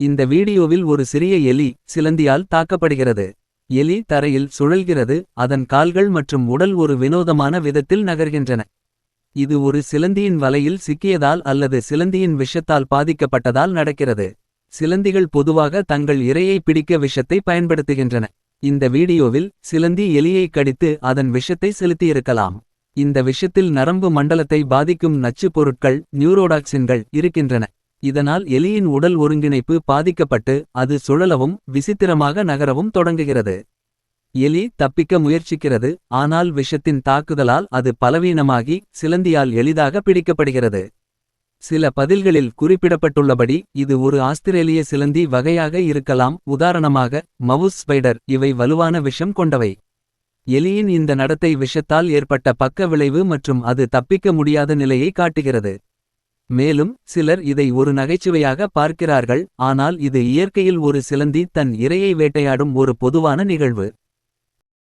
இந்த வீடியோவில் ஒரு சிறிய எலி சிலந்தியால் தாக்கப்படுகிறது. எலி தரையில் சுழல்கிறது, அதன் கால்கள் மற்றும் உடல் ஒரு வினோதமான விதத்தில் நகர்கின்றன. இது ஒரு சிலந்தியின் வலையில் சிக்கியதால் அல்லது சிலந்தியின் விஷத்தால் பாதிக்கப்பட்டதால் நடக்கிறது. சிலந்திகள் பொதுவாக தங்கள் இரையை பிடிக்க விஷத்தை பயன்படுத்துகின்றன. இந்த வீடியோவில் சிலந்தி எலியை கடித்து அதன் விஷத்தை செலுத்தியிருக்கலாம். இந்த விஷத்தில் நரம்பு மண்டலத்தை பாதிக்கும் நச்சுப் பொருட்கள் நியூரோடாக்சின்கள் இருக்கின்றன. இதனால் எலியின் உடல் ஒருங்கிணைப்பு பாதிக்கப்பட்டு அது சுழலவும் விசித்திரமாக நகரவும் தொடங்குகிறது. எலி தப்பிக்க முயற்சிக்கிறது, ஆனால் விஷத்தின் தாக்குதலால் அது பலவீனமாகி சிலந்தியால் எளிதாக பிடிக்கப்படுகிறது. சில பதில்களில் குறிப்பிடப்பட்டுள்ளபடி இது ஒரு ஆஸ்திரேலிய சிலந்தி வகையாக இருக்கலாம், உதாரணமாக மவுஸ் ஸ்பைடர். இவை வலுவான விஷம் கொண்டவை. எலியின் இந்த நடத்தை விஷத்தால் ஏற்பட்ட பக்க விளைவு மற்றும் அது தப்பிக்க முடியாத நிலையை காட்டுகிறது. மேலும் சிலர் இதை ஒரு நகைச்சுவையாக பார்க்கிறார்கள், ஆனால் இது இயற்கையில் ஒரு சிலந்தி தன் இரையை வேட்டையாடும் ஒரு பொதுவான நிகழ்வு.